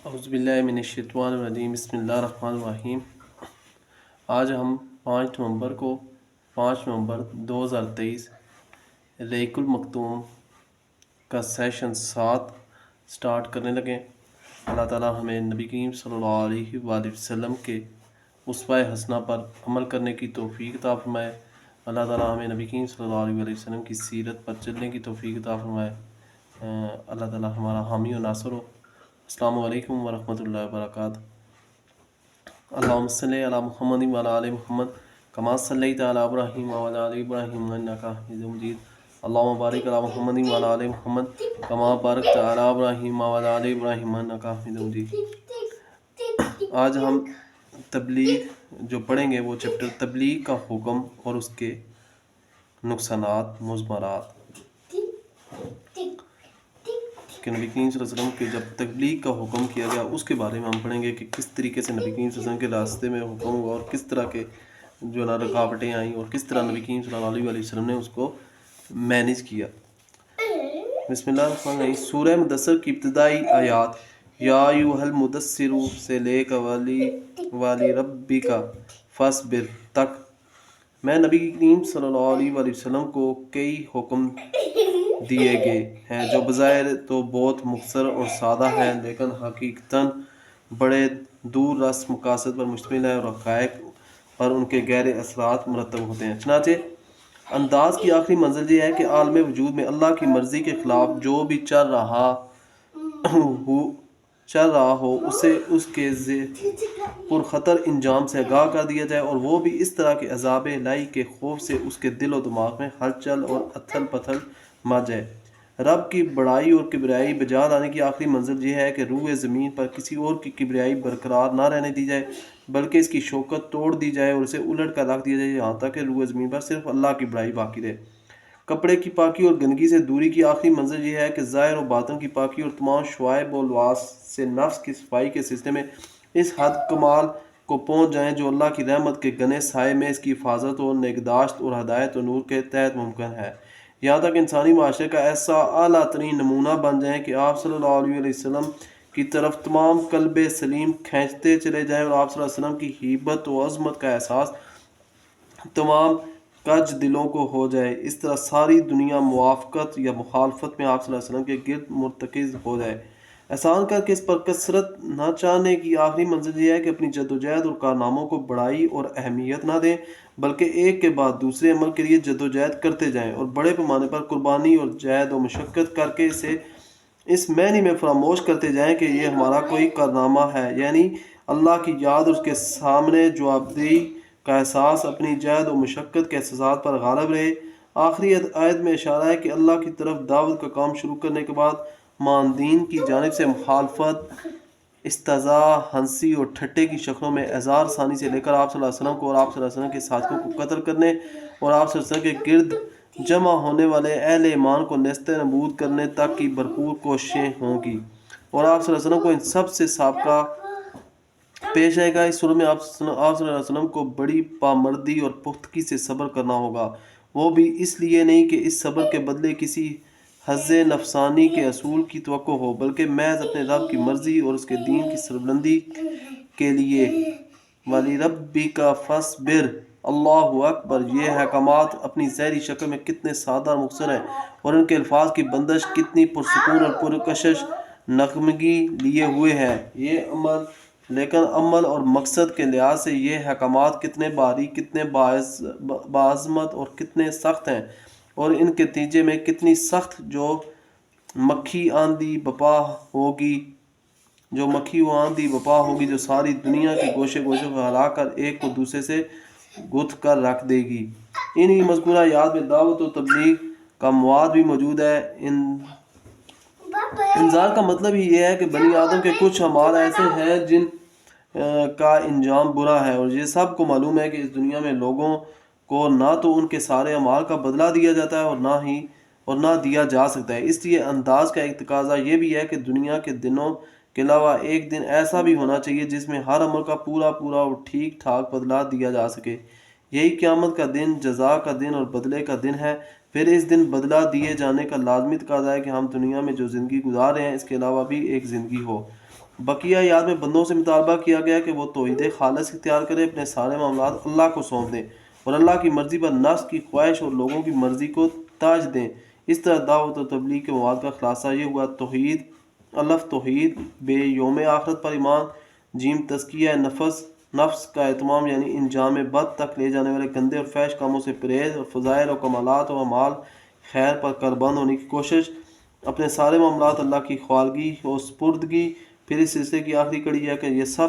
اعوذ باللہ من الشیطان الرجیم بسم اللہ الرحمن الرحیم۔ آج ہم 5 نومبر 2023 ریق المختوم کا سیشن 7 سٹارٹ کرنے لگے۔ اللہ تعالیٰ ہمیں نبی کریم صلی اللہ علیہ وآلہ وسلم کے اسوہ حسنہ پر عمل کرنے کی توفیق عطا فرمائے۔ اللہ تعالیٰ ہمیں نبی کریم صلی اللہ علیہ وآلہ وسلم کی سیرت پر چلنے کی توفیق عطا فرمائے۔ اللہ تعالیٰ ہمارا حامی و ناصر ہو۔ السلام علیکم ورحمۃ اللہ وبرکاتہ۔ اللہم صلی علی محمد وعلی آل محمد کما صلیت علی ابراہیم وعلی آل ابراہیم انک حمید مجید۔ اللہم بارک علی محمد وعلی آل محمد کما بارکت علی ابراہیم وعلی آل ابراہیم انک حمید مجید۔ آج ہم تبلیغ جو پڑھیں گے وہ چیپٹر تبلیغ کا حکم اور اس کے نقصانات مضمرات کہ نبی کریم صلی اللہ علیہ وسلم کے جب تبلیغ کا حکم کیا گیا اس کے بارے میں ہم پڑھیں گے کہ کس طریقے سے نبی کریم صلی اللہ علیہ وسلم کے راستے میں حکم ہوا اور کس طرح کے جو نا رکاوٹیں آئیں اور کس طرح نبی کریم صلی اللہ علیہ وسلم نے اس کو مینیج کیا۔ بسم اللہ الرحمن الرحیم۔ سورہ مدثر کی ابتدائی آیات یا ایھا المدثر سے لے کر والی ربک فاصبر تک میں نبی کریم صلی اللہ علیہ وسلم کو کئی حکم دیے گئے ہیں جو بظاہر تو بہت مختصر اور سادہ ہیں لیکن حقیقتاً بڑے دور رس مقاصد پر مشتمل ہے اور حقائق پر ان کے گہرے اثرات مرتب ہوتے ہیں۔ چنانچہ انداز کی آخری منزل یہ ہے کہ عالم وجود میں اللہ کی مرضی کے خلاف جو بھی چل رہا ہو اسے اس کے پرخطر انجام سے آگاہ کر دیا جائے اور وہ بھی اس طرح کے عذاب الہی کے خوف سے اس کے دل و دماغ میں ہلچل اور اتھل پتھل مچ جائے۔ رب کی بڑائی اور کبریائی بجا لانے کی آخری منزل یہ ہے کہ روح زمین پر کسی اور کی کبریائی برقرار نہ رہنے دی جائے بلکہ اس کی شوکت توڑ دی جائے اور اسے الٹ کر رکھ دیا جائے یہاں تک کہ روح زمین پر صرف اللہ کی بڑائی باقی رہے۔ کپڑے کی پاکی اور گندگی سے دوری کی آخری منزل یہ ہے کہ ظاہر و باطن کی پاکی اور تمام شوائب و لواس سے نفس کی صفائی کے سلسلے میں اس حد کمال کو پہنچ جائیں جو اللہ کی رحمت کے گھنے سائے میں اس کی حفاظت اور نگہداشت اور ہدایت و نور کے تحت ممکن ہے، یہاں تک انسانی معاشرے کا ایسا اعلیٰ ترین نمونہ بن جائیں کہ آپ صلی اللہ علیہ وسلم کی طرف تمام قلب سلیم کھینچتے چلے جائیں اور آپ صلی اللہ علیہ وسلم کی ہیبت و عظمت کا احساس تمام کج دلوں کو ہو جائے۔ اس طرح ساری دنیا موافقت یا مخالفت میں آپ صلی اللہ علیہ وسلم کے گرد مرتکز ہو جائے۔ احسان کر کے اس پر کثرت نہ چاہنے کی آخری منزل یہ ہے کہ اپنی جدوجہد اور کارناموں کو بڑائی اور اہمیت نہ دیں بلکہ ایک کے بعد دوسرے عمل کے لیے جدوجہد کرتے جائیں اور بڑے پیمانے پر قربانی اور جہد و مشقت کر کے اسے اس معنی میں فراموش کرتے جائیں کہ یہ ہمارا کوئی کارنامہ ہے، یعنی اللہ کی یاد اور اس کے سامنے جوابدہی کا احساس اپنی جہد و مشقت کے احساسات پر غالب رہے۔ آخری آیت میں اشارہ ہے کہ اللہ کی طرف دعوت کا کام شروع کرنے کے بعد ماندین کی جانب سے مخالفت، استہزاء، ہنسی اور ٹھٹے کی شکلوں میں اظہار ثانی سے لے کر آپ صلی اللہ علیہ وسلم کو اور آپ صلی اللہ علیہ وسلم کے ساتھیوں کو قتل کرنے اور آپ صلی اللہ علیہ وسلم کے گرد جمع ہونے والے اہل ایمان کو نیست نابود کرنے تک کی بھرپور کوششیں ہوں گی اور آپ صلی اللہ علیہ وسلم کو ان سب سے سابقہ پیش آئے گا۔ اس صورت میں آپ صلی اللہ علیہ وسلم کو بڑی پامردی اور پختگی سے صبر کرنا ہوگا، وہ بھی اس لیے نہیں کہ اس صبر کے بدلے کسی حظ نفسانی کے حصول کی توقع ہو بلکہ محض اپنے رب کی مرضی اور اس کے دین کی سربلندی کے لیے۔ وَلِ رَبِّكَ فَاصْبِرْ، اللہ اکبر۔ یہ احکامات اپنی ظاہری شکل میں کتنے سادہ اور مختصر ہیں اور ان کے الفاظ کی بندش کتنی پرسکون اور پرکشش نغمگی لیے ہوئے ہے، لیکن عمل اور مقصد کے لحاظ سے یہ احکامات کتنے باریک، کتنے باعظمت اور کتنے سخت ہیں اور ان کے نتیجے میں کتنی سخت جو مکھی آندھی بپا ہوگی جو ساری دنیا کے گوشے گوشے کو ہلا کر ایک کو دوسرے سے گتھ کر رکھ دے گی۔ انہی مذکورہ آیات میں دعوت و تبلیغ کا مواد بھی موجود ہے۔ انذار کا مطلب ہی یہ ہے کہ بنی آدم کے کچھ اعمال ایسے ہیں جن کا انجام برا ہے اور یہ سب کو معلوم ہے کہ اس دنیا میں لوگوں کو نہ تو ان کے سارے اعمال کا بدلہ دیا جاتا ہے اور نہ دیا جا سکتا ہے۔ اس لیے انداز کا ایک تقاضا یہ بھی ہے کہ دنیا کے دنوں کے علاوہ ایک دن ایسا بھی ہونا چاہیے جس میں ہر عمل کا پورا اور ٹھیک ٹھاک بدلہ دیا جا سکے۔ یہی قیامت کا دن، جزا کا دن اور بدلے کا دن ہے۔ پھر اس دن بدلہ دیے جانے کا لازمی تقاضا ہے کہ ہم دنیا میں جو زندگی گزار رہے ہیں اس کے علاوہ بھی ایک زندگی ہو۔ بقیہ آیات میں بندوں سے مطالبہ کیا گیا کہ وہ توحید خالص اختیار کریں، اپنے سارے معاملات اللہ کو سونپ دیں اور اللہ کی مرضی پر نفس کی خواہش اور لوگوں کی مرضی کو ترجیح دیں۔ اس طرح دعوت و تبلیغ کے مواد کا خلاصہ یہ ہوا: توحید، الف توحید، بے یوم آخرت پر ایمان، جیم تزکیہ نفس کا اہتمام یعنی انجام بد تک لے جانے والے گندے اور فحش کاموں سے پرہیز، اور فضائل و کمالات و اعمال خیر پر کاربند ہونے کی کوشش، اپنے سارے معاملات اللہ کی خواگی اور سپردگی۔ پھر اس سلسلے کی آخری کڑی ہے کہ یہ سب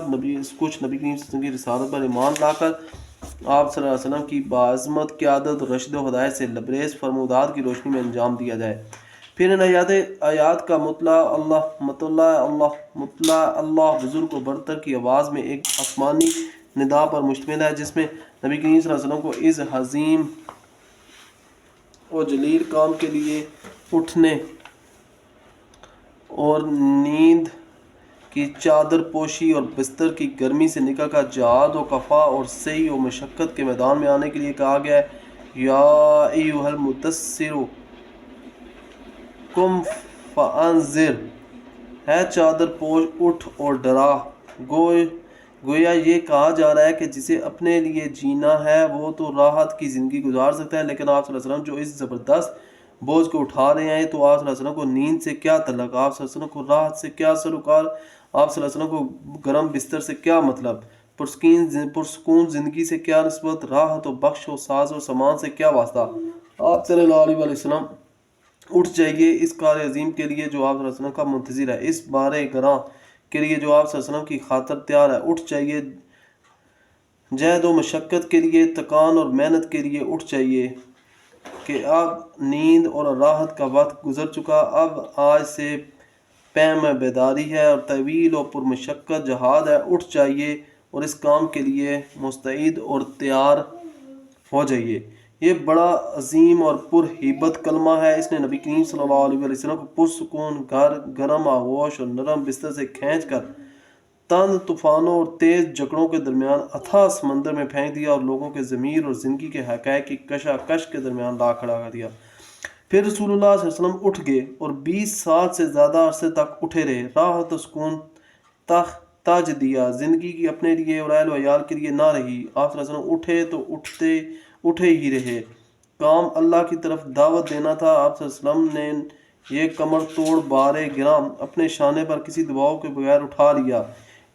کچھ نبی کریم صلی اللہ علیہ وسلم کی رسالت پر ایمان لا کر آپ صلی اللہ علیہ وسلم کی باعظمت قیادت اور رشد و ہدایت سے لبریز فرمودات کی روشنی میں انجام دیا جائے۔ پھر ان آیات کا مطلع اللہ بزرگ و برتر کی آواز میں ایک آسمانی ندا پر مشتمل ہے، جس میں نبی کریم صلی اللہ علیہ وسلم کو اس عظیم اور جلیل کام کے لیے اٹھنے اور نیند کی چادر پوشی اور بستر کی گرمی سے نکل کر جہاد و کفا اور سعی و مشقت کے میدان میں آنے کے لیے کہا گیا ہے: یا ایھا المدثر قم فانذر، ہے چادر پوش اٹھ اور ڈرا۔ گویا یہ کہا جا رہا ہے کہ جسے اپنے لیے جینا ہے وہ تو راحت کی زندگی گزار سکتا ہے، لیکن آپ صلی اللہ علیہ وسلم جو اس زبردست بوجھ کو اٹھا رہے ہیں تو آپ صلی اللہ علیہ وسلم کو نیند سے کیا تعلق، آپ صلی اللہ علیہ وسلم کو راحت سے کیا سروکار، آپ صلی اللہ علیہ وسلم کو گرم بستر سے کیا مطلب، پرسکون زندگی سے کیا نسبت، راحت و بخش و ساز و سامان سے کیا واسطہ۔ آپ صلی اللہ علیہ وسلم اٹھ جائیے اس کار عظیم کے لیے جو آپ صلی اللہ علیہ وسلم کا منتظر ہے، اس بارے گراں کے لیے جو آپ صلی اللہ علیہ وسلم کی خاطر تیار ہے۔ اٹھ جائیے جہد و مشقت کے لیے، تکان اور محنت کے لیے اٹھ جائیے کہ اب نیند اور راحت کا وقت گزر چکا، اب آج سے پیم بیداری ہے اور طویل و پرمشقت جہاد ہے۔ اٹھ جائیے اور اس کام کے لیے مستعد اور تیار ہو جائیے۔ یہ بڑا عظیم اور پرہیبت کلمہ ہے۔ اس نے نبی کریم صلی اللہ علیہ وسلم کو پرسکون گرم آغوش اور نرم بستر سے کھینچ کر تند طوفانوں اور تیز جھکڑوں کے درمیان اتھاہ سمندر میں پھینک دیا اور لوگوں کے ضمیر اور زندگی کے حقائق کی کشاکش کے درمیان لا کھڑا کر دیا۔ پھر رسول اللہ صلی اللہ علیہ وسلم اٹھ گئے اور 20 سال سے زیادہ عرصے تک اٹھے رہے۔ راحت و سکون تاج دیا، زندگی کی اپنے لیے اور اہل و عیال کے لیے نہ رہی۔ آپ صلی اللہ علیہ وسلم اٹھے تو اٹھے ہی رہے، کام اللہ کی طرف دعوت دینا تھا۔ آپ صلی اللہ علیہ وسلم نے یہ کمر توڑ بار گراں اپنے شانے پر کسی دباؤ کے بغیر اٹھا لیا۔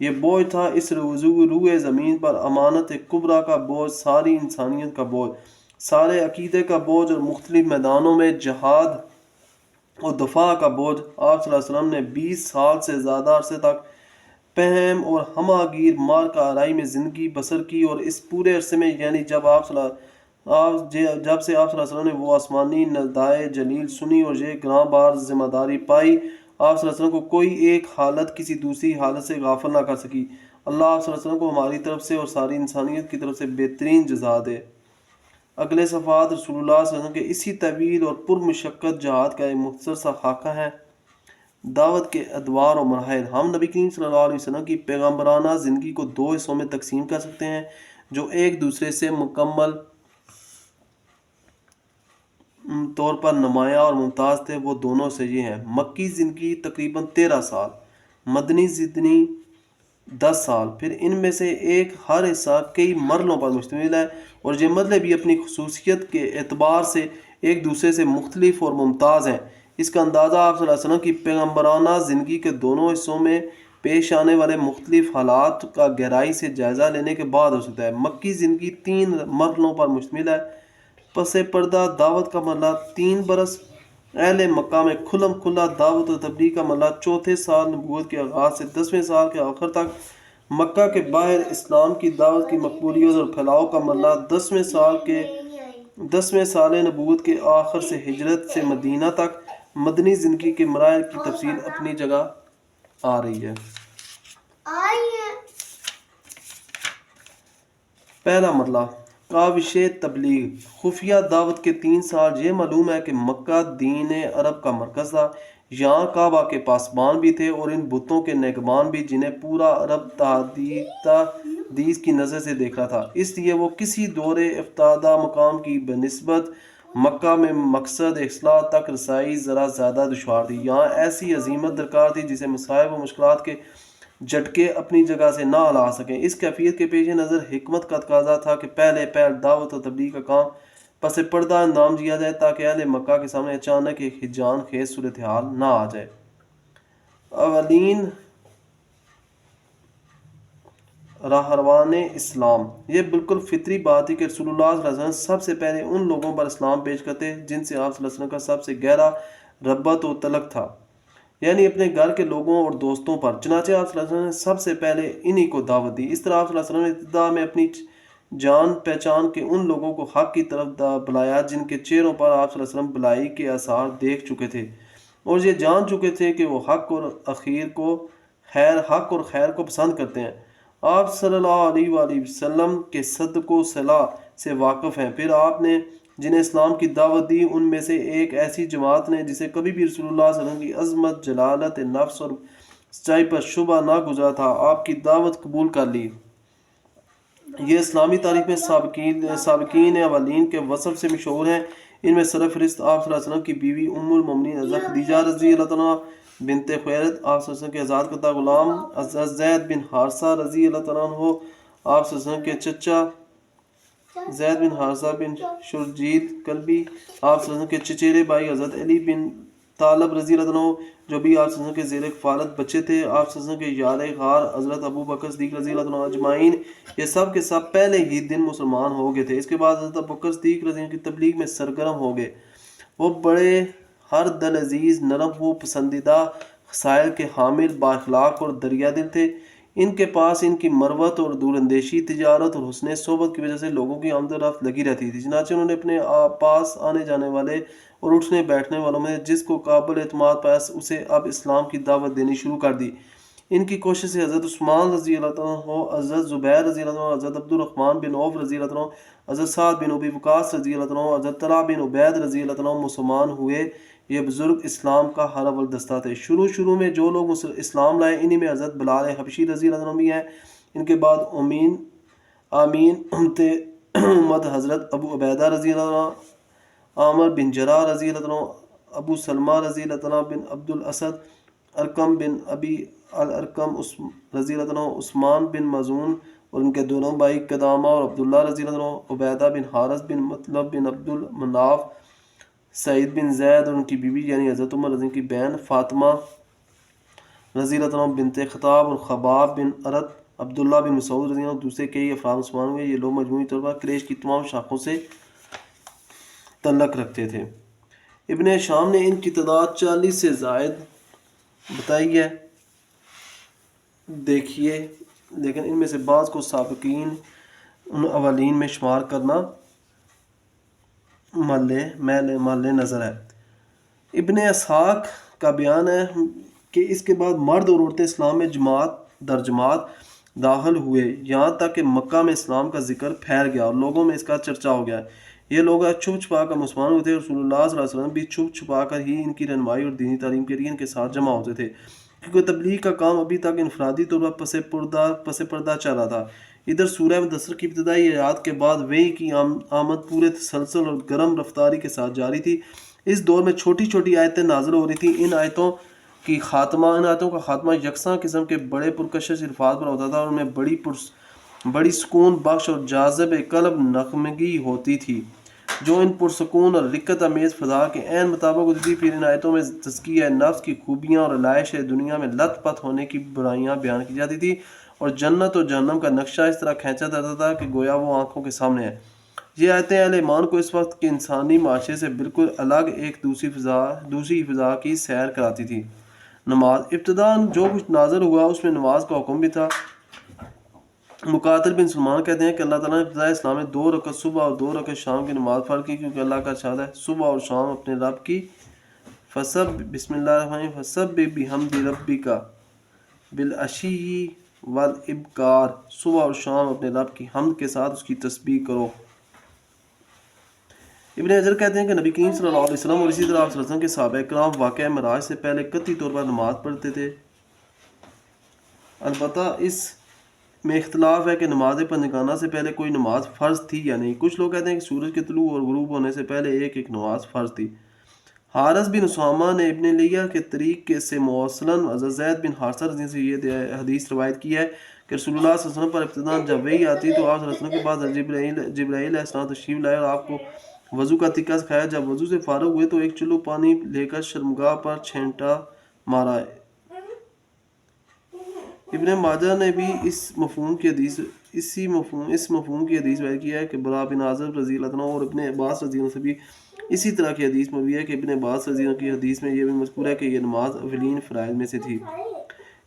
یہ بوجھ تھا اس روئے زمین پر امانت کبریٰ کا بوجھ، ساری انسانیت کا بوجھ، سارے عقیدے کا بوجھ اور مختلف میدانوں میں جہاد اور دفاع کا بوجھ۔ آپ صلی اللہ علیہ وسلم نے 20 سال سے زیادہ عرصے تک پہم اور ہمہ گیر مارکہ آرائی میں زندگی بسر کی، اور اس پورے عرصے میں یعنی جب سے آپ صلی اللہ علیہ وسلم نے وہ آسمانی ندائے جلیل سنی اور یہ گراں بار ذمہ داری پائی، آپ صلی اللہ علیہ وسلم کو کوئی ایک حالت کسی دوسری حالت سے غافل نہ کر سکی۔ اللہ آپ صلی اللہ علیہ وسلم کو ہماری طرف سے اور ساری انسانیت کی طرف سے بہترین جزا دے۔ اگلے صفحات رسول اللہ صلی اللہ علیہ وسلم کے اسی طویل اور پرمشقت جہاد کا ایک مختصر سا خاکہ ہے۔ دعوت کے ادوار و مراحل۔ ہم نبی کریم صلی اللہ علیہ وسلم کی پیغمبرانہ زندگی کو 2 حصوں میں تقسیم کر سکتے ہیں جو ایک دوسرے سے مکمل طور پر نمایاں اور ممتاز تھے۔ وہ دونوں سے یہ ہیں: مکی زندگی تقریباً 13 سال، مدنی زندگی 10 سال۔ پھر ان میں سے ایک ہر حصہ کئی مرحلوں پر مشتمل ہے اور یہ مرحلے بھی اپنی خصوصیت کے اعتبار سے ایک دوسرے سے مختلف اور ممتاز ہیں۔ اس کا اندازہ آپ صلی اللہ علیہ وسلم کی پیغمبرانہ زندگی کے دونوں حصوں میں پیش آنے والے مختلف حالات کا گہرائی سے جائزہ لینے کے بعد ہو سکتا ہے۔ مکی زندگی 3 مرحلوں پر مشتمل ہے۔ پس پردہ دعوت کا مرحلہ 3 برس، اہل مکہ میں کھلم کھلا دعوت و تبلیغ کا مرحلہ 4 سال نبوت کے آغاز سے 10ویں سال کے آخر تک، مکہ کے باہر اسلام کی دعوت کی مقبولیت اور پھیلاؤ کا مرحلہ 10ویں سال نبوت کے آخر سے ہجرت سے مدینہ تک۔ مدنی زندگی کے مراحل کی تفصیل اپنی جگہ آ رہی ہے۔ پہلا مرحلہ کاوش تبلیغ، خفیہ دعوت کے 3 سال۔ یہ معلوم ہے کہ مکہ دین عرب کا مرکز تھا، یہاں کعبہ کے پاسبان بھی تھے اور ان بتوں کے نگہبان بھی جنہیں پورا عرب تحدیث کی نظر سے دیکھتا تھا، اس لیے وہ کسی دور افتادہ مقام کی بنسبت مکہ میں مقصد اصلاح تک رسائی ذرا زیادہ دشوار تھی۔ یہاں ایسی عظیمت درکار تھی جسے مصائب و مشکلات کے جھٹکے اپنی جگہ سے نہ ہلا سکیں۔ اس کیفیت کے پیش نظر حکمت کا تقاضا تھا کہ پہلے دعوت و تبلیغ کا کام پس پردہ اندام دیا جائے تاکہ اہل مکہ کے سامنے اچانک ایک ہجان خیز صورتحال نہ آ جائے۔ اولین راہروان اسلام، یہ بالکل فطری بات تھی کہ رسول اللہ صلی اللہ علیہ وسلم سب سے پہلے ان لوگوں پر اسلام پیش کرتے جن سے آپ صلی اللہ علیہ وسلم کا سب سے گہرا ربط و تعلق تھا، یعنی اپنے گھر کے لوگوں اور دوستوں پر۔ چنانچہ آپ صلی اللہ علیہ وسلم نے سب سے پہلے انہی کو دعوت دی۔ اس طرح آپ صلی اللہ علیہ وسلم نے ابتدا میں اپنی جان پہچان کے ان لوگوں کو حق کی طرف بلایا جن کے چہروں پر آپ صلی اللہ علیہ وسلم بلائی کے آثار دیکھ چکے تھے اور یہ جان چکے تھے کہ وہ حق اور خیر کو پسند کرتے ہیں۔ آپ صلی اللہ علیہ وآلہ وسلم کے صدق و صلاح سے واقف ہیں۔ پھر آپ نے جنہیں اسلام کی دعوت دی ان میں سے ایک ایسی جماعت نے جسے کبھی بھی رسول اللہ صلی اللہ علیہ وسلم کی عظمت، جلالت نفس اور سچائی پر شبہ نہ گزرا تھا، آپ کی دعوت قبول کر لی۔ یہ اسلامی تاریخ میں سابقین اولین کے وصف سے مشہور ہیں۔ ان میں سرفہرست آپ صلی اللہ علیہ وسلم کی بیوی ام المومنین حضرت خدیجہ رضی اللہ تعالیٰ بنت خویلد، آپ صلی اللہ علیہ وسلم کے آزاد کردہ غلام حضرت زید بن حارثہ رضی اللہ تعالیٰ عنہ، آپ صلی اللہ علیہ وسلم کے چچا زید بن حارثہ بن شرجیل کلبی، آپ صلی اللہ علیہ وسلم کے چچیرے بھائی حضرت علی بن طالب رضی اللہ عنہ جو بھی آپ صلی اللہ علیہ وسلم کے زیر کفالت بچے تھے، آپ صلی اللہ علیہ وسلم کے یار غار حضرت ابو بکر صدیق رضی اللہ عنہ اجمعین، یہ سب کے سب پہلے ہی دن مسلمان ہو گئے تھے۔ اس کے بعد حضرت ابو بکر صدیق رضی اللہ عنہ کی تبلیغ میں سرگرم ہو گئے۔ وہ بڑے ہر دل عزیز، نرم و پسندیدہ خصائل کے حامل، با اخلاق اور دریا دل تھے۔ ان کے پاس ان کی مروت اور دور اندیشی، تجارت اور حسن صحبت کی وجہ سے لوگوں کی آمد و رفت لگی رہتی تھی۔ چنانچہ انہوں نے اپنے پاس آنے جانے والے اور اٹھنے بیٹھنے والوں میں جس کو قابل اعتماد پایا اسے اب اسلام کی دعوت دینی شروع کر دی۔ ان کی کوشش سے حضرت عثمان رضی اللہ عنہ، حضرت زبیر رضی اللہ عنہ، حضرت عبد الرحمن بن عوف رضی اللہ عنہ، حضرت سعد بن ابی وقاص رضی اللہ عنہ، حضرت طلحہ بن عبید رضی اللہ عنہ مسلمان ہوئے۔ یہ بزرگ اسلام کا ہر اول دستہ تھے۔ شروع میں جو لوگ اسلام لائے انہی میں حضرت بلال حبشی رضی اللہ عنہ بھی ہیں۔ ان کے بعد آمین امت حضرت ابو عبیدہ رضی اللہ عنہ، عامر بن جراح رضی اللہ عنہ، ابو سلمہ رضی اللہ عنہ بن عبد الاسد، ارقم بن ابی الارقم رضی اللہ عنہ، عثمان بن مظعون اور ان کے دونوں بھائی قدامہ اور عبداللہ رضی اللہ عنہ، عبیدہ بن حارث بن مطلب بن عبد المناف، سعید بن زید اور ان کی بیوی یعنی حضرت عمر رضی اللہ عنہ کی بہن فاطمہ رضی اللہ عنہ بنت خطاب اور خباب بن ارد، عبداللہ بن مسعود رضی اللہ عنہ، دوسرے کئی افراد مسلمان ہوئے۔ یہ لوگ مجموعی طور پر قریش کی تمام شاخوں سے تعلق رکھتے تھے۔ ابن شام نے ان کی تعداد 40 سے زائد بتائی ہے، دیکھیے، لیکن ان میں سے بعض کو سابقین ان اولین میں شمار کرنا محل نظر ہے۔ ابن اسحاق کا بیان ہے کہ اس کے بعد مرد اور عورتیں اسلام میں جماعت در جماعت داخل ہوئے، یہاں تک کہ مکہ میں اسلام کا ذکر پھیل گیا اور لوگوں میں اس کا چرچا ہو گیا۔ یہ لوگ چھپ چھپا کر مسلمان ہوتے، رسول اللہ صلی اللہ علیہ وسلم بھی چھپ چھپا کر ہی ان کی رہنمائی اور دینی تعلیم کے لیے ان کے ساتھ جمع ہوتے تھے، کیونکہ تبلیغ کا کام ابھی تک انفرادی طور پر پس پردہ چل رہا تھا۔ ادھر سورہ مدثر کی ابتدائی آیات کے بعد وحی کی آمد پورے تسلسل اور گرم رفتاری کے ساتھ جاری تھی۔ اس دور میں چھوٹی چھوٹی آیتیں نازل ہو رہی تھیں۔ ان آیتوں کا خاتمہ یکساں قسم کے بڑے پرکشش الفاظ پر ہوتا تھا اور ان میں بڑی سکون بخش اور جاذب قلب نغمگی ہوتی تھی جو ان پرسکون اور رقت امیز فضا کے عین مطابق ہوتی تھی۔ پھر ان آیتوں میں تزکیہ نفس کی خوبیاں اور علائش دنیا میں لت پت ہونے کی برائیاں بیان کی جاتی تھی اور جنت اور جہنم کا نقشہ اس طرح کھینچا جاتا تھا کہ گویا وہ آنکھوں کے سامنے ہے۔ یہ آیتیں اہل ایمان کو اس وقت کے انسانی معاشرے سے بالکل الگ ایک دوسری فضا کی سیر کراتی تھی۔ نماز ابتداء جو کچھ نازل ہوا اس میں نماز کا حکم بھی تھا۔ مقاتل بن سلمان کہتے ہیں کہ اللہ تعالیٰ نے ابتدائے اسلام میں 2 رکعت صبح اور 2 رکعت شام کی نماز فرض کی، کیونکہ اللہ کا ارشاد ہے صبح اور شام اپنے رب کی بسم اللہ الرحمن الرحیم فسبح بحمد ربک بالعشی والابکار، صبح اور شام اپنے رب کی حمد کے ساتھ اس کی تسبیح کرو۔ ابن حجر کہتے ہیں کہ نبی کریم صلی اللہ علیہ وسلم اور اسی طرح آپ صلی اللہ علیہ وسلم کے صحابہ کرام واقعہ معراج سے پہلے قطعی طور پر نماز پڑھتے تھے۔ البتہ اس میں اختلاف ہے کہ نماز پنجگانہ سے پہلے کوئی نماز فرض تھی یا نہیں۔ کچھ لوگ کہتے ہیں کہ سورج کے طلوع اور غروب ہونے سے پہلے ایک ایک نماز فرض تھی۔ حارث بن اسامہ نے ابن لیہ کے طریق سے موصلاً حضرت زید بن حارثہ رضی اللہ عنہ سے یہ حدیث روایت کی ہے کہ رسول اللہ صلی اللہ علیہ وسلم پر ابتداء جب وحی آتی تو آپ صلی اللہ علیہ وسلم کے بعد جبرائیل علیہ السلام تشریف لائے اور آپ کو وضو کا طریقہ سکھایا۔ جب وضو سے فارغ ہوئے تو ایک چلو پانی لے کر شرمگاہ پر چھینٹا مارا۔ ابن ماجہ نے بھی اس مفہوم کی حدیث بیان کی ہے کہ برا بن عازب رضی اللہ عنہ اور ابن عباس رضی اللہ عنہ سے بھی اسی طرح کی حدیث مروی ہے کہ ابن عباس رضی اللہ عنہ کی حدیث میں یہ بھی مذکور ہے کہ یہ نماز اولین فرائض میں سے تھی۔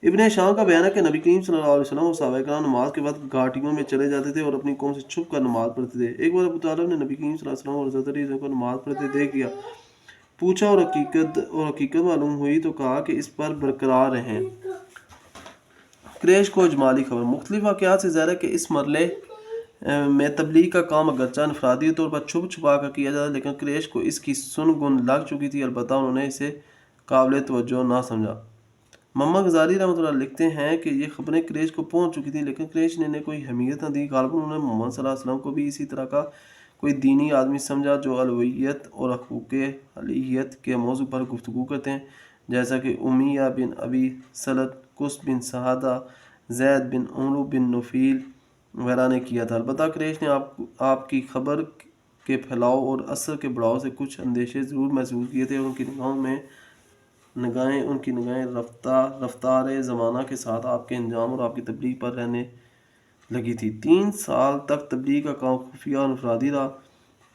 ابن شام کا بیان ہے کہ نبی کریم صلی اللہ علیہ وسلم اور صحابہ کرام نماز کے وقت گھاٹیوں میں چلے جاتے تھے اور اپنی قوم سے چھپ کر نماز پڑھتے تھے۔ ایک بار ابو طالب نے نبی کریم صلی اللہ علیہ وسلم اور حضرت علی کو نماز پڑھتے دیکھ لیا، پوچھا اور حقیقت معلوم ہوئی تو کہا کہ اس پر برقرار رہیں۔ قریش کو اجمالی خبر۔ مختلف واقعات سے ظاہر ہے کہ اس مرحلے میں تبلیغ کا کام اگرچہ انفرادی طور پر چھپ چھپا کر کیا جاتا لیکن قریش کو اس کی سن گن لگ چکی تھی، البتہ انہوں نے اسے قابل توجہ نہ سمجھا۔ محمد غزالی رحمۃ اللہ لکھتے ہیں کہ یہ خبریں قریش کو پہنچ چکی تھیں لیکن قریش نے انہیں کوئی اہمیت نہ دی۔ غالباً انہوں نے محمد صلی اللہ علیہ وسلم کو بھی اسی طرح کا کوئی دینی آدمی سمجھا جو الوہیت اور حقوق الہیت کے موضوع پر گفتگو کرتے ہیں، جیسا کہ امیہ بن ابی سلط، قس بن سعدہ، زید بن عمرو بن نفیل وغیرہ نے کیا تھا۔ البتہ قریش نے آپ کی خبر کے پھیلاؤ اور اثر کے بڑھاؤ سے کچھ اندیشے ضرور محسوس کیے تھے اور ان کی نگاہیں رفتار زمانہ کے ساتھ آپ کے انجام اور آپ کی تبلیغ پر رہنے لگی تھی۔ 3 سال تک تبلیغ کا کام خفیہ اور انفرادی رہا۔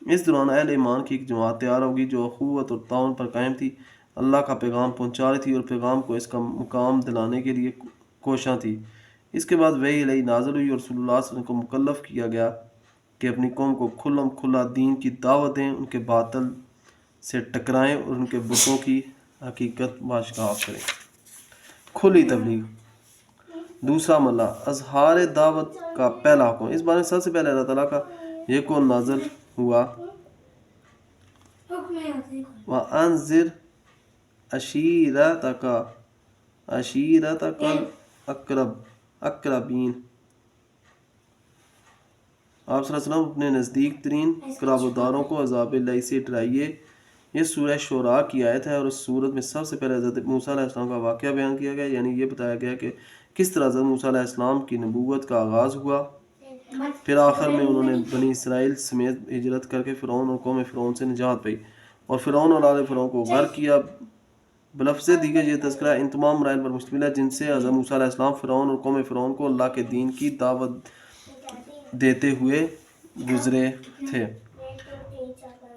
اس دوران اہل ایمان کی ایک جماعت تیار ہوگی جو اخوت اور تعاون پر قائم تھی، اللہ کا پیغام پہنچا رہی تھی اور پیغام کو اس کا مقام دلانے کے لیے کوشاں تھی۔ اس کے بعد وحی الہی نازل ہوئی اور رسول اللہ صلی اللہ علیہ وسلم کو مکلف کیا گیا کہ اپنی قوم کو کھلم کھلا دین کی دعوت دیں، ان کے باطل سے ٹکرائیں اور ان کے بتوں کی حقیقت باشکاف کریں۔ کھلی تبلیغ۔ دوسرا مرحلہ، اظہار دعوت کا پہلا حکم۔ اس بارے میں سب سے پہلے اللہ تعالیٰ کا یہ قول نازل ہوا، وَأَنذِرْ عَشِيرَتَكَ الْأَقْرَبِينَ۔ آپ صلی اللہ علیہ وسلم اپنے نزدیک ترین قرابتداروں کو عذاب الہی سے ڈرائیے۔ یہ سورہ شعراء کی آیت ہے اور اس سورت میں سب سے پہلے حضرت موسیٰ علیہ السلام کا واقعہ بیان کیا گیا، یعنی یہ بتایا گیا کہ کس طرح حضرت موسیٰ علیہ السلام کی نبوت کا آغاز ہوا۔ پھر آخر میں انہوں نے بنی اسرائیل سمیت ہجرت کر کے فرعون اور قوم فرعون سے نجات پائی اور فرعون اور آل فرعون کو غرق کیا۔ بلفظ دیگر یہ تذکرہ ان تمام مراحل پر مشتمل ہے جن سے حضرت موسیٰ علیہ السلام فرعون اور قوم فرعون کو اللہ کے دین کی دعوت دیتے ہوئے گزرے تھے۔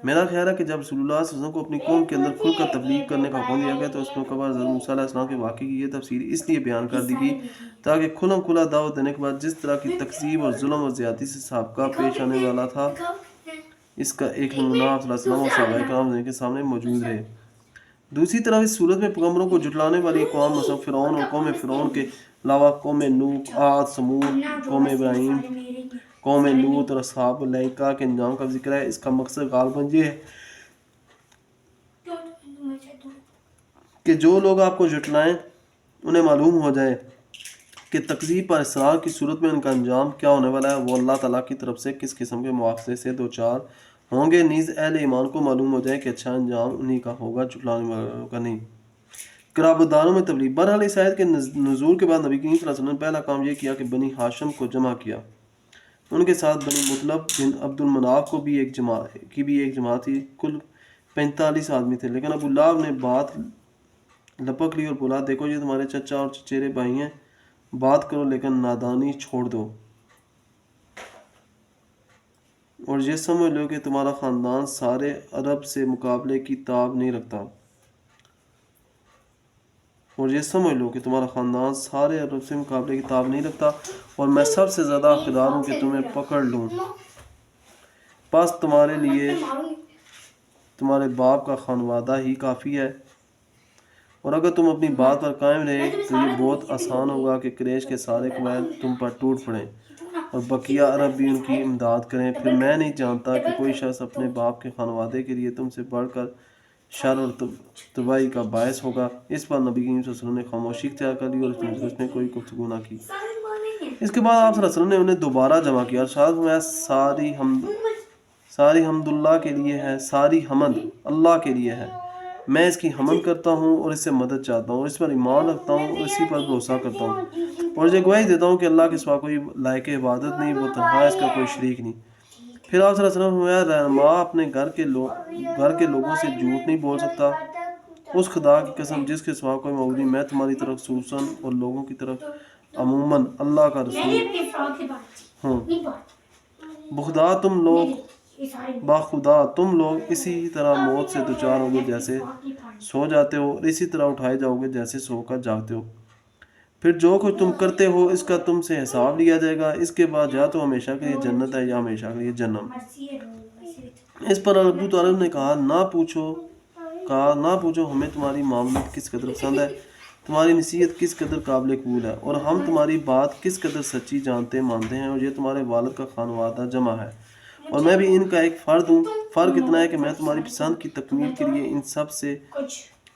میرا خیال ہے کہ جب رسول اللہ صلی اللہ علیہ وسلم کو اپنی قوم کے اندر کھل کر تبلیغ کرنے کا حکم دیا گیا تو اس میں قبر حضرت موسیٰ علیہ السلام کے واقعے کی یہ تفصیل اس لیے بیان کر دی گئی تاکہ کھلم کھلا دعوت دینے کے بعد جس طرح کی تکذیب اور ظلم اور زیادتی سے سابقہ پیش آنے والا تھا، اس کا ایک نمونہ آپ صلی اللہ علیہ وسلم اور صحابہ کرام کے سامنے موجود ہے۔ دوسری طرف اس صورت میں پیغمبروں کو جھٹلانے والی اقوام مثلا فرعون اور قوم فرعون کے علاوہ قوم نوح، عاد، ثمود، قوم ابراہیم، قوم لوط اور اصحاب الایکہ کے انجام کا ذکر ہے۔ اس کا مقصد غالباً یہ ہے کہ جو لوگ آپ کو جھٹلائیں انہیں معلوم ہو جائے کہ تکذیب پر اصرار کی صورت میں ان کا انجام کیا ہونے والا ہے، وہ اللہ تعالیٰ کی طرف سے کس قسم کے مواخذے سے دوچار ہوں گے۔ نیز اہل ایمان کو معلوم ہو جائے کہ اچھا انجام انہی کا ہوگا، جھٹلانے والوں کا نہیں۔ قرابتداروں میں تبلیغ۔ بہرحال اس آیت کے نزول کے بعد نبی کریم صلی اللہ علیہ وسلم نے پہلا کام یہ کیا کہ بنی ہاشم کو جمع کیا۔ ان کے ساتھ بنی مطلب بن عبد المناف کی بھی ایک جماعت تھی، کل 45 آدمی تھے، لیکن ابو لہب نے بات لپک لی اور بولا، دیکھو یہ تمہارے چچا اور چچیرے بھائی ہیں، بات کرو لیکن نادانی چھوڑ دو اور یہ سمجھ لو کہ تمہارا خاندان سارے عرب سے مقابلے کی تاب نہیں رکھتا اور میں سب سے زیادہ حقدار ہوں کہ تمہیں پکڑ لوں، پس تمہارے لیے تمہارے باپ کا خانوادہ ہی کافی ہے، اور اگر تم اپنی بات پر قائم رہے تو یہ بہت آسان ہوگا کہ قریش کے سارے قبائل تم پر ٹوٹ پڑیں اور بقیہ عرب بھی ان کی امداد کریں۔ پھر میں نہیں جانتا کہ کوئی شخص اپنے باپ کے خانوادے کے لیے تم سے بڑھ کر شر اور تباہی کا باعث ہوگا۔ اس پر نبی کریم صلی اللہ علیہ وسلم نے خاموشی اختیار کر لی اور اس مجلس میں کوئی گفتگو نہ کی۔ اس کے بعد آپ صلی اللہ علیہ وسلم نے انہیں دوبارہ جمع کیا، ارشاد فرمایا ساری حمد اللہ کے لیے ہے، ساری حمد اللہ کے لیے ہے، میں اس کی حمد کرتا ہوں اور اس سے مدد چاہتا ہوں اور اس پر ایمان رکھتا ہوں اور اسی پر بھروسہ کرتا ہوں اور یہ گواہی دیتا ہوں کہ اللہ کے سوا کوئی لائق عبادت نہیں، وہ تنہا ہے، اس کا کوئی شریک نہیں۔ پھر آپ صلی اللہ علیہ وسلم فرمایا رہنما اپنے گھر کے لوگوں سے جھوٹ نہیں بول سکتا، اس خدا کی قسم جس کے سوا کوئی معبود نہیں، میں تمہاری طرف خصوصاً اور لوگوں کی طرف عموماً اللہ کا رسول ہوں۔ باخدا تم لوگ اسی طرح موت سے دوچار ہوگے جیسے سو جاتے ہو اور اسی طرح اٹھائے جاؤ گے جیسے سو کر جاگتے ہو، پھر جو کچھ تم کرتے ہو اس کا تم سے حساب لیا جائے گا، اس کے بعد یا تو ہمیشہ کے لیے جنت ہے یا ہمیشہ کے لیے جہنم۔ اس پر ابو طالب نے کہا نہ پوچھو ہمیں تمہاری معاملت کس قدر پسند ہے، تمہاری نصیحت کس قدر قابل قبول ہے اور ہم تمہاری بات کس قدر سچی جانتے مانتے ہیں، اور یہ تمہارے والد کا خانوادہ جمع ہے اور میں بھی ان کا ایک فرد ہوں، فرق اتنا ہے کہ میں تمہاری پسند کی تکمیل کے لیے ان سب سے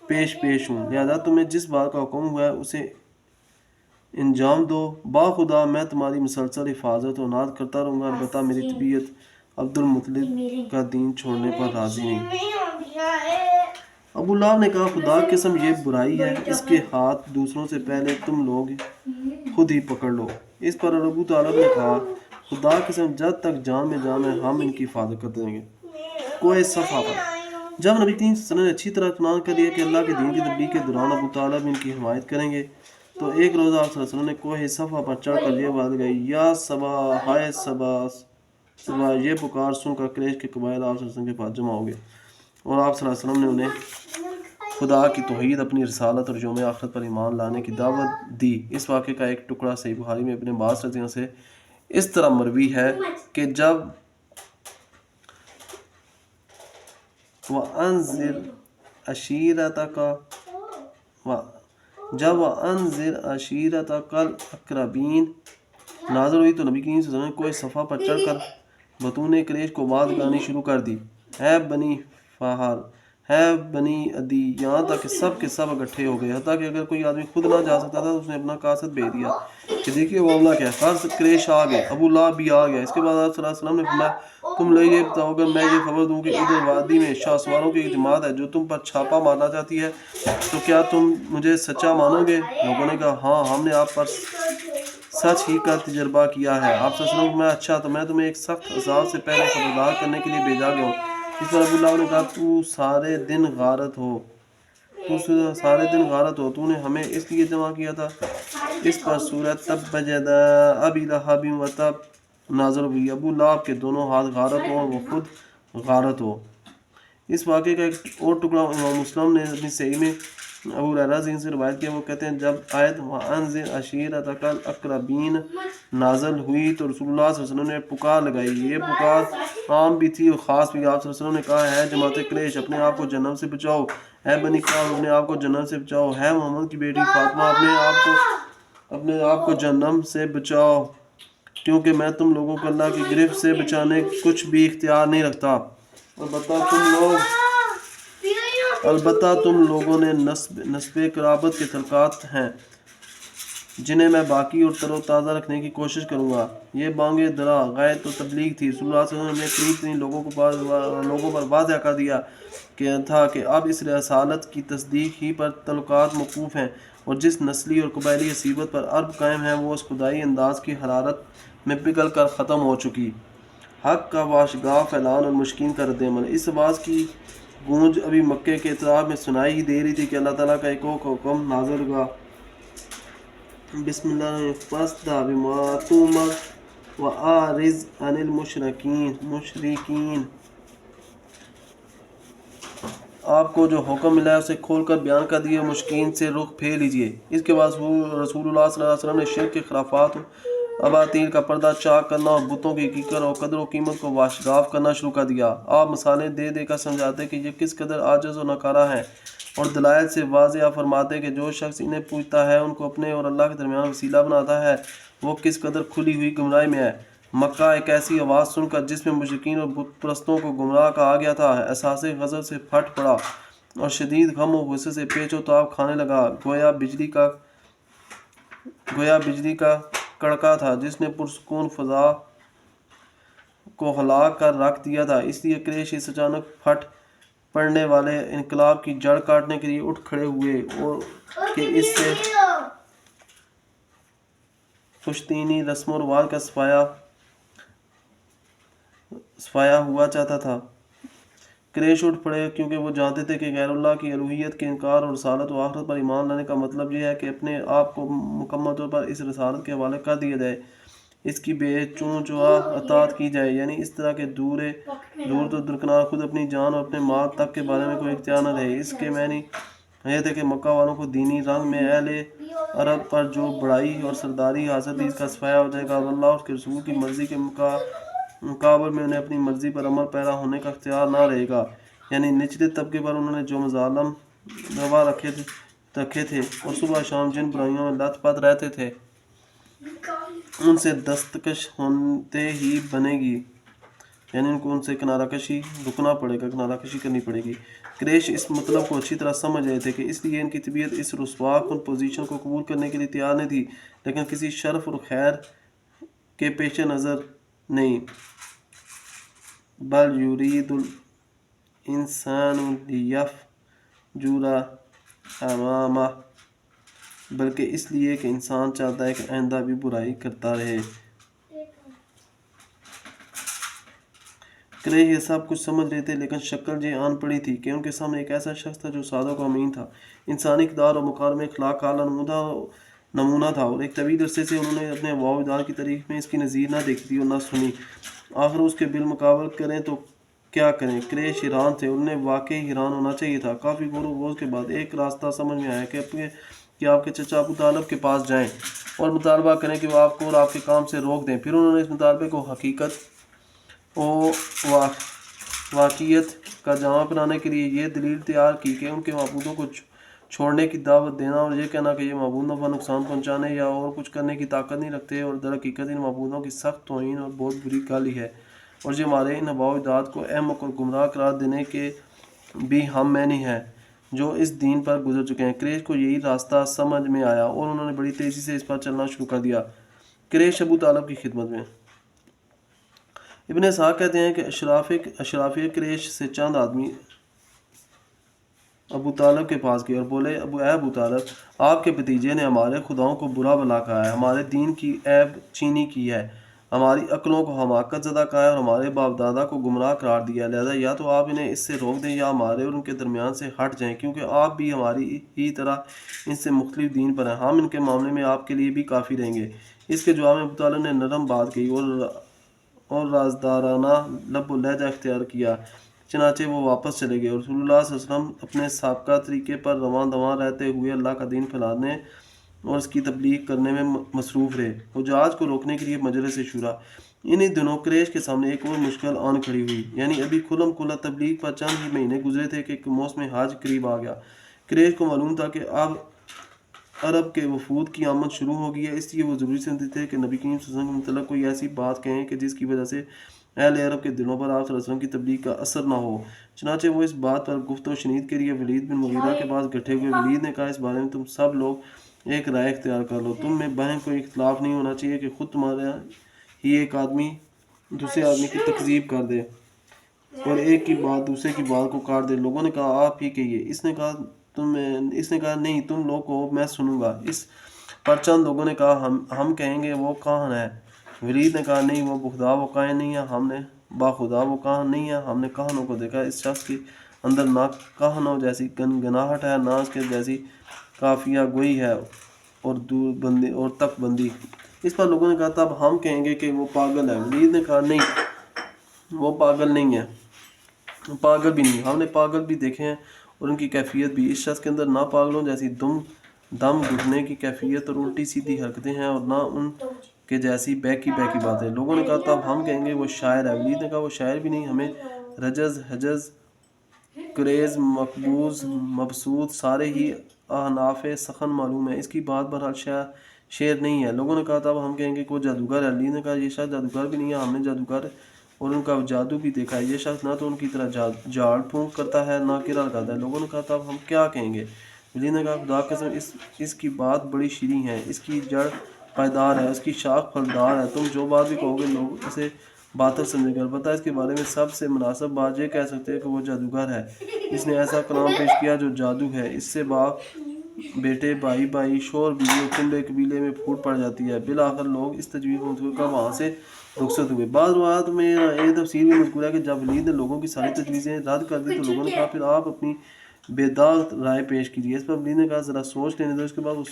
پیش ہوں، لہذا تمہیں جس بات کا حکم ہوا ہے اسے انجام دو، باخدا میں تمہاری مسلسل حفاظت و عنایت کرتا رہوں گا، البتہ میری طبیعت عبد المطلب کا دین چھوڑنے پر راضی نہیں۔ ابو لہب نے کہا خدا کی قسم یہ برائی ہے، اس کے ہاتھ دوسروں سے پہلے تم لوگ خود ہی پکڑ لو۔ اس پر ابو طالب نے کہا خدا کی قسم جب تک جان میں جان ہے ہم ان کی حفاظت کرتے رہیں گے۔ کوہ صفا پر جب نبی کریم صلی اللہ علیہ وسلم نے اچھی طرح اطمینان کر لیا کہ اللہ کے دین کی تبلیغ کے دوران ابو طالب ان کی حمایت کریں گے، تو ایک روز آپ صلی اللہ علیہ وسلم نے کوہ صفا پر چڑھ کر یہ بات گئی، یا صبا ہائے صبا یہ پکار سن کر قریش کے قبائل آپ صلی اللہ علیہ وسلم کے پاس جمع ہو گئے اور آپ صلی اللہ علیہ وسلم نے انہیں خدا کی توحید، اپنی رسالت اور یوم آخرت پر ایمان لانے کی دعوت دی۔ اس واقعے کا ایک ٹکڑا صحیح بخاری میں ابن عباس رضی اللہ عنہ سے اس طرح مروی ہے کہ جب وَأَنذِرْ عَشِيرَتَكَ الْأَقْرَبِينَ نازل ہوئی تو نبی کریم صلی اللہ علیہ وسلم نے کوہ صفا پر چڑھ کر بطون قریش کو آواز گانی شروع کر دی، ہے بنی فہر، ہے بنی عدی، یہاں تک کہ سب کے سب اکٹھے ہو گئے، حتیٰ کہ اگر کوئی آدمی خود نہ جا سکتا تھا تو اس نے اپنا قاصد بھیج دیا کہ دیکھیے معاملہ کیا ہے۔ فرض قریش آ گئے، ابو لہب بھی آ گیا۔ اس کے بعد آپ صلی اللہ علیہ وسلم نے فرمایا تم لوگ یہ بتاؤ اگر میں یہ خبر دوں کہ ادھر وادی میں شاہ سواروں کی ایک جماعت ہے جو تم پر چھاپا مارنا چاہتی ہے تو کیا تم مجھے سچا مانو گے؟ لوگوں نے کہا ہاں ہم نے آپ پر سچ ہی کا تجربہ کیا ہے۔ آپ صلی اللہ علیہ وسلم میں اچھا تو میں تمہیں ایک سخت عذاب سے پہلے خبردار کرنے کے لیے بھیجا گیا ہوں۔ اس پر ابو لہب نے کہا تو سارے دن غارت ہو، تو نے ہمیں اس لیے جمع کیا تھا۔ اس پر سورہ تبت یدا ابی لہب وتب نازل ہوئی، ابو لہب کے دونوں ہاتھ غارت ہو اور وہ خود غارت ہو۔ اس واقعے کا ایک اور ٹکڑا امام مسلم نے اپنی صحیح میں ابو ہریرہ رضی اللہ عنہ سے روایت کیا، وہ کہتے ہیں جب آیت وَأَنذِرْ عَشِيرَتَكَ الْأَقْرَبِينَ نازل ہوئی تو رسول اللہ صلی اللہ علیہ وسلم نے پکار لگائی۔ یہ پکار عام بھی تھی اور خاص بھی۔ آپ صلی اللہ علیہ وسلم نے کہا ہے جماعت قریش اپنے آپ کو جہنم سے بچاؤ، ہے بنی کعب اپنے آپ کو جہنم سے بچاؤ، ہے محمد کی بیٹی فاطمہ اپنے آپ کو جہنم سے بچاؤ، کیونکہ میں تم لوگوں کو اللہ کی گرفت سے بچانے کچھ بھی اختیار نہیں رکھتا، البتہ تم لوگوں نے نسب قرابت کے تعلقات ہیں جنہیں میں باقی اور تر و تازہ رکھنے کی کوشش کروں گا۔ یہ بانگ درا غایت و تبلیغ تھی۔ رسول اللہ صلی اللہ علیہ وسلم نے قریب ترین لوگوں پر واضح کر دیا تھا کہ اب اس رسالت کی تصدیق ہی پر تعلقات موقوف ہیں اور جس نسلی اور قبائلی حسیبت پر عرب قائم ہے وہ اس خدائی انداز کی حرارت میں پگھل کر ختم ہو چکی۔ حق کا واشگاہ اعلان اور مشکین کا رد عمل۔ اس آواز کی گونج ابھی مکے کے اطراف میں سنائی ہی دے رہی تھی کہ اللہ تعالیٰ کا ایک حکم نازل ہوا، بسم اللہ فاصدع بما تؤمر وأعرض عن المشرکین۔ آپ کو جو حکم ملا ہے اسے کھول کر بیان کر دیے، مشرکین سے رخ پھیر لیجیے۔ اس کے بعد رسول اللہ صلی اللہ علیہ وسلم نے شرک کے خرافات اباطیل کا پردہ چاک کرنا اور بتوں کی حقیقت اور قدر و قیمت کو واشگاف کرنا شروع کر دیا۔ آپ مثالیں دے دے کر سمجھاتے کہ یہ کس قدر عاجز و ناکارہ ہیں اور دلائل سے واضح فرماتے کہ جو شخص انہیں پوجتا ہے، ان کو اپنے اور اللہ کے درمیان وسیلہ بناتا ہے، وہ کس قدر کھلی ہوئی گمراہی میں ہے۔ مکہ ایک ایسی آواز سن کر جس میں مشرکین اور بت پرستوں کو گمراہ کہا گیا تھا احساس غضب سے پھٹ پڑا اور شدید غم و غصے سے پیچ و تاب کھانے لگا، گویا بجلی کا کڑکا تھا جس نے پرسکون فضا کو ہلاک کر رکھ دیا تھا، اس لیے قریش اس اچانک پھٹ پڑنے والے انقلاب کی جڑ کاٹنے کے لیے اٹھ کھڑے ہوئے اور کہ اس سے پشتینی رسم و رواج کا صفایا ہوا چاہتا تھا۔ قریش اٹھ پڑے کیونکہ وہ جانتے تھے کہ غیر اللہ کی الوہیت کے انکار اور رسالت و آخرت پر ایمان لانے کا مطلب یہ ہے کہ اپنے آپ کو مکمل طور پر اس رسالت کے حوالے کر دیا جائے، اس کی بے چوں چوا اطاعت کی جائے، یعنی اس طرح کے دور تو درکنار خود اپنی جان اور اپنے مال تک کے بارے میں کوئی اختیار نہ رہے۔ اس کے معنی یہ تھے کہ مکہ والوں کو دینی رنگ میں اہل عرب پر جو بڑائی اور سرداری حاصل تھی اس کا صفایا ہو جائے گا، اور اللہ اور اس کے رسول کی مرضی کے مقابل میں انہیں اپنی مرضی پر عمل پیرا ہونے کا اختیار نہ رہے گا، یعنی نچلے طبقے پر انہوں نے جو مظالم روا رکھے تھے اور صبح شام جن برائیوں میں لت پت رہتے تھے ان سے دستکش ہوتے ہی بنے گی، یعنی ان کو ان سے کنارہ کشی رکنا پڑے گا، کنارہ کشی کرنی پڑے گی۔ قریش اس مطلب کو اچھی طرح سمجھ رہے تھے کہ اس لیے ان کی طبیعت اس رسوا کن پوزیشن کو قبول کرنے کے لیے تیار نہیں تھی، لیکن کسی شرف اور خیر کے پیش نظر نہیں، بل یرید الانسان لیفجر امامہ، بلکہ اس لیے کہ انسان چاہتا ہے کہ آئندہ بھی برائی کرتا رہے۔ قریش یہ سب کچھ سمجھ رہے تھے، لیکن شکل یہ آن پڑی تھی کہ ان کے سامنے ایک ایسا شخص تھا جو سادہ و امین تھا، انسانی اقدار اور مکارم اخلاق کا اعلیٰ نمونہ تھا، اور ایک طویل عرصے سے انہوں نے اپنے آباء و اجداد کی تاریخ میں اس کی نظیر نہ دیکھی تھی اور نہ سنی، آخر اس کے بالمقابل کریں تو کیا کریں۔ قریش حیران تھے، انہیں واقعی حیران ہونا چاہیے تھا۔ کافی غور و خوض کے بعد ایک راستہ سمجھ میں آیا کہ آپ کے چچا ابو طالب کے پاس جائیں اور مطالبہ کریں کہ وہ آپ کو اور آپ کے کام سے روک دیں۔ پھر انہوں نے اس مطالبے کو حقیقت و واقعیت کا جامہ پہنانے کے لیے یہ دلیل تیار کی کہ ان کے معبودوں کو چھوڑنے کی دعوت دینا اور یہ کہنا کہ یہ معبود نفع نقصان پہنچانے یا اور کچھ کرنے کی طاقت نہیں رکھتے، اور در حقیقت ان معبودوں کی سخت توہین اور بہت بری گالی ہے، اور یہ ہمارے ان آباء و اجداد کو احمق اور گمراہ قرار دینے کے بھی ہم میں نہیں ہیں جو اس دین پر گزر چکے ہیں۔ قریش کو یہی راستہ سمجھ میں آیا اور انہوں نے بڑی تیزی سے اس پر چلنا شروع کر دیا۔ قریش ابو طالب کی خدمت میں۔ ابن اسحاق کہتے ہیں کہ اشرافیہ قریش سے چند آدمی ابو طالب کے پاس گئے اور بولے، اے ابو طالب، آپ کے بھتیجے نے ہمارے خداؤں کو برا بھلا کہا ہے، ہمارے دین کی عیب چینی کی ہے، ہماری عقلوں کو حماقت زدہ کہا ہے اور ہمارے باپ دادا کو گمراہ قرار دیا ہے، لہذا یا تو آپ انہیں اس سے روک دیں یا ہمارے اور ان کے درمیان سے ہٹ جائیں، کیونکہ آپ بھی ہماری ہی طرح ان سے مختلف دین پر ہیں، ہم ان کے معاملے میں آپ کے لیے بھی کافی رہیں گے۔ اس کے جواب میں ابو طالب نے نرم بات کہی اور رازدارانہ لب و لہجہ اختیار کیا، چنانچہ وہ واپس چلے گئے، اور رسول اللہ صلی اللہ علیہ وسلم اپنے سابقہ طریقے پر رواں دواں رہتے ہوئے اللہ کا دین پھیلانے اور اس کی تبلیغ کرنے میں مصروف رہے۔ حجاج کو روکنے کے لیے مجلس شورا۔ انہی دنوں قریش کے سامنے ایک اور مشکل آن کھڑی ہوئی، یعنی ابھی کھلم کھلا تبلیغ پر چند ہی مہینے گزرے تھے کہ موسم حج قریب آ گیا۔ قریش کو معلوم تھا کہ اب عرب کے وفود کی آمد شروع ہو گئی ہے، اس لیے وہ ضروری سمجھتے تھے کہ نبی کریم صلی اللہ علیہ وسلم کے متعلق کوئی ایسی بات کہیں کہ جس کی وجہ سے اہل عرب کے دلوں پر آپ صلی اللہ علیہ وسلم کی تبلیغ کا اثر نہ ہو۔ چنانچہ وہ اس بات پر گفت و شنید کے لیے ولید بن مغیرہ کے پاس گٹھے ہوئے۔ ولید نے کہا، اس بارے میں تم سب لوگ ایک رائے اختیار کر لو، تم میں باہم کوئی اختلاف نہیں ہونا چاہیے کہ خود تمہارا ہی ایک آدمی دوسرے آدمی کی تکذیب کر دے اور ایک کی بات دوسرے کی بات کو کاٹ دے۔ لوگوں نے کہا، آپ ہی کہیے۔ اس نے کہا نہیں، تم لوگ کہو، میں سنوں گا۔ اس پر چند لوگوں نے کہا، ہم کہیں گے وہ کاہن ہے۔ ولید نے کہا، نہیں، وہ بخدا وہ کاہن نہیں ہے، ہم نے باخدا وہ کاہن نہیں ہے، ہم نے کاہنوں کو دیکھا، اس شخص کے اندر نہ کاہنوں جیسی گنگناہٹ ہے، نہ اس کے جیسی کافیہ گوئی ہے اور تک بندی۔ اس پر لوگوں نے کہا، تب ہم کہیں گے کہ وہ پاگل ہے۔ ولید نے کہا، نہیں، وہ پاگل نہیں ہے، پاگل بھی نہیں، ہم نے پاگل بھی دیکھے ہیں اور ان کی کیفیت بھی، اس شخص کے اندر نہ پاگلوں جیسی دم گھٹنے کی کیفیت اور الٹی سیدھی حرکتیں ہیں اور نہ ان کے جیسی بیکی باتیں۔ لوگوں نے کہا، تب ہم کہیں گے وہ شاعر ہے۔ ولید نے کہا، وہ شاعر بھی نہیں، ہمیں رجز، حجز، کریز، مقبوض، مبسوط سارے ہی احناف سخن معلوم ہے، اس کی بات بہرحال شعر نہیں ہے۔ لوگوں نے کہا، تب ہم کہیں گے کہ وہ جادوگر ہے۔ ولید نے کہا، یہ شخص جادوگر بھی نہیں ہے، ہم نے جادوگر اور ان کا جادو بھی دیکھا ہے، یہ شخص نہ تو ان کی طرح جھاڑ پھونک کرتا ہے نہ کرا لگاتا ہے۔ لوگوں نے کہا، تب ہم کیا کہیں گے؟ ولید نے کہا، خدا قسم، اس کی بات بڑی شیریں ہے، اس کی جڑ پائیدار ہے، اس کی شاخ پھلدار ہے، تم جو بات بھی کہو گے لوگ اسے باطل سمجھیں گے، البتہ اس کے بارے میں سب سے مناسب بات یہ کہہ سکتے ہیں کہ وہ جادوگر ہے، اس نے ایسا کلام پیش کیا جو جادو ہے، اس سے باپ بیٹے، بھائی بھائی، شوہر بیوی اور کنبے قبیلے میں پھوٹ پڑ جاتی ہے۔ بالآخر لوگ اس تجویز منتقل کر وہاں سے رخصت ہوئے۔ بعض روایات میں یہ تفسیر بھی مذکور ہے کہ جب ولید نے لوگوں کی ساری تجویزیں رد کر دی تو لوگوں نے کہا پھر آپ اپنی بیداغ رائے پیش کیجیے۔ اس پر ولید نے کہا ذرا سوچ لینے دو۔ اس کے بعد وہ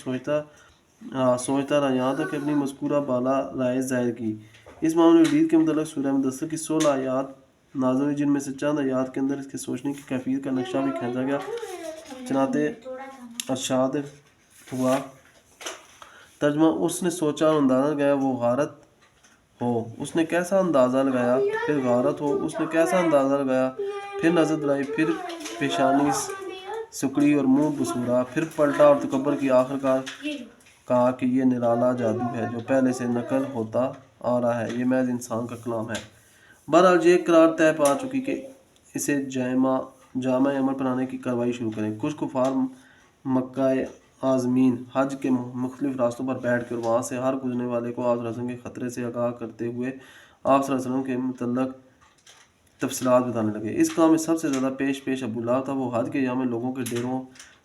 سوچتا رہا یہاں تک کہ اپنی مذکورہ بالا رائے ظاہر کی۔ اس معاملے میں ولید کے متعلق سورہ مدثر کی 16 آیات نازل ہوئی، جن میں سے چند آیات کے اندر اس کے سوچنے کی کیفیت کا نقشہ بھی کھینچا گیا۔ چنانچہ ارشاد ہوا ترجمہ اس نے سوچا اور اندازہ لگایا وہ غارت ہو، اس نے کیسا اندازہ لگایا، پھر غارت ہو، اس نے کیسا اندازہ لگایا، پھر نظر دلائی، پھر پیشانی سکڑی اور منہ بسورا، پھر پلٹا اور تکبر کی، آخر کار کہا کہ یہ نرالا جادو ہے جو پہلے سے نقل ہوتا آ رہا ہے، یہ محض انسان کا کلام ہے۔ بہرحال یہ قرار طے پا چکی کہ اسے جامع عمل بنانے کی کارروائی شروع کریں۔ کچھ کفار مکہ عازمین حج کے مختلف راستوں پر بیٹھ کر وہاں سے ہر گزرنے والے کو آپ صلی اللہ علیہ وسلم کے خطرے سے آگاہ کرتے ہوئے آپ صلی اللہ علیہ وسلم کے متعلق تفصیلات بتانے لگے۔ اس کام میں سب سے زیادہ پیش ابو لہب تھا۔ وہ حج کے ایام میں لوگوں کے ڈیروں،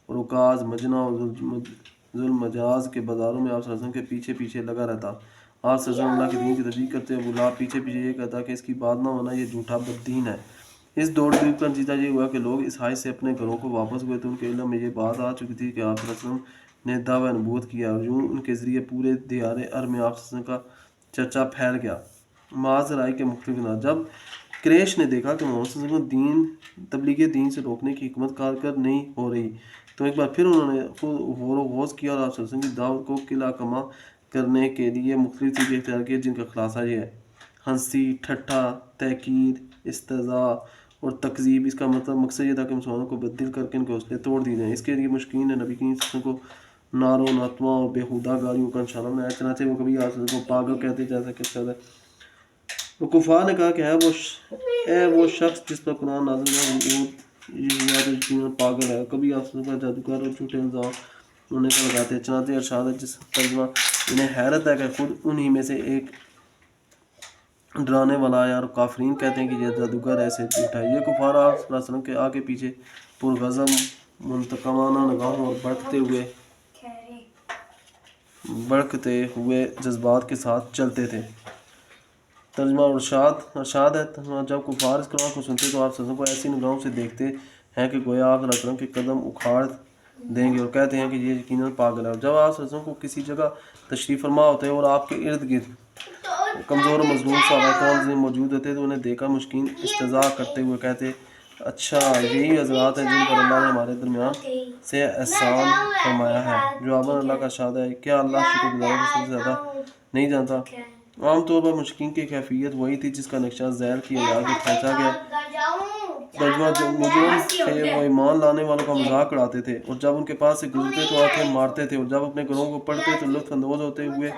رکاز، مجنہ اور ذوالمجاز کے بازاروں میں آپ صلی اللہ علیہ وسلم کے پیچھے لگا رہتا۔ آپ صلی اللہ علیہ وسلم اللہ کے دین کی تبلیغ کرتے، ابو لہب پیچھے یہ کہتا کہ اس کی بات نہ ہونا، یہ جھوٹا بددین ہے۔ اس دوڑ دھوپ کا نتیجہ یہ ہوا کہ لوگ اس حج سے اپنے گھروں کو واپس ہوئے تو ان کے علم میں یہ بات آ چکی تھی کہ آپ صلی اللہ علیہ وسلم نے دعویٰ نبوت کیا، اور یوں ان کے ذریعے پورے دیار ارض میں آپ صلی اللہ علیہ وسلم کا چرچا پھیل گیا۔ معاذ رائے کے مختلف انداز۔ جب قریش نے دیکھا کہ محمد صلی اللہ علیہ وسلم کو تبلیغ دین سے روکنے کی حکمت کارگر نہیں ہو رہی تو ایک بار پھر انہوں نے غور و خوض کیا اور آپ صلی اللہ علیہ وسلم کی دعوت کو قلعہ کما کرنے کے لیے مختلف طریقے اختیار کیے، جن کا خلاصہ یہ ہے: ہنسی، ٹھٹھا، تحقیر، استہزاء اور تکذیب۔ اس کا مقصد یہ تھا کہ مسلمانوں کو بددل کر کے ان کے حوصلے توڑ دیے جائیں۔ اس کے لیے مشرکین نے نبی کریم صلی اللہ علیہ وسلم کو نعروں، نتواں اور بیہودہ گالیوں کا نشانہ بنایا، چنانچہ وہ کبھی آپ صلی اللہ علیہ وسلم کو پاگل کہتے جیسا کہ شاید وہ کفار نے کہا کہ اے وہ شخص جس پر قرآن نازل ہوا وہ یقیناً پاگل ہے، کبھی آپ صلی اللہ علیہ وسلم کا جادوگر اور جھوٹے الزام انہیں کا لگاتے ہیں۔ چنانچہ ارشاد ہے جس ترجمہ انہیں حیرت ہے کہ خود انہی میں سے ایک ڈرانے والا آیا اور کافرین کہتے ہیں کہ یہ جادوگر ایسے جھوٹا ہے۔ یہ کفار آپ صلی اللہ علیہ وسلم کے آگے پیچھے پرغضب، منتقمانہ نگاہوں اور بڑکتے ہوئے جذبات کے ساتھ چلتے تھے۔ ترجمہ ارشاد ہے جب کفار اس کلام کو سنتے تو آپ صلی اللہ علیہ وسلم کو ایسی نگاہوں سے دیکھتے ہیں کہ گویا آپ صلی اللہ علیہ وسلم کے قدم اکھاڑ دیں گے اور کہتے ہیں کہ یہ یقیناً پاگل ہے۔ اور جب آپ صلی اللہ علیہ وسلم کو کسی جگہ تشریف فرما ہوتے اور آپ کے ارد گرد کمزور و مظلوم صحابہ کرام موجود ہوتے تو انہیں دیکھ کر مشرکین استہزاء کرتے ہوئے کہتے اچھا یہی حضرات ہیں جن پر اللہ نے ہمارے درمیان سے احسان فرمایا ہے۔ جواباً اللہ کا ارشاد ہے کیا اللہ شکر گزاروں کو سب سے زیادہ نہیں جانتا؟ عام طور پر مشرکین کی کیفیت وہی تھی جس کا نقشہ ذیل کی آیات میں کھینچا گیا۔ ترجمہ مجرم تھے، وہ ایمان لانے والوں کا مذاق اڑاتے تھے اور جب ان کے پاس سے گزرتے تو آنکھیں مارتے تھے، اور جب اپنے گھروں کو پڑھتے تو لطف اندوز ہوتے ہوئے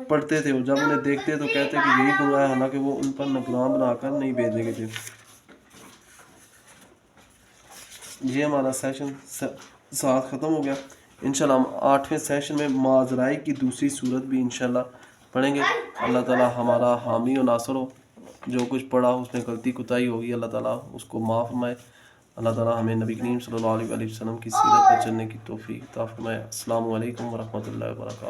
پڑھتے تھے، اور جب انہیں دیکھتے تو کہتے کہ یہی گناہ ہے، حالانکہ وہ ان پر نگران بنا کر نہیں بھیجے گئے تھے۔ یہ ہمارا سیشن 7 ختم ہو گیا۔ انشاءاللہ ہم 8ویں سیشن میں معاذ کی دوسری صورت بھی انشاءاللہ پڑھیں گے۔ اللہ تعالی ہمارا حامی و ناصر ہو۔ جو کچھ پڑھا اس میں غلطی کوتاہی ہوگی اللہ تعالیٰ اس کو معاف فرمائے۔ اللہ تعالیٰ ہمیں نبی کریم صلی اللہ علیہ وسلم کی سیرت پر چلنے کی توفیق عطا فرمائے۔ السلام علیکم ورحمۃ اللہ وبرکاتہ۔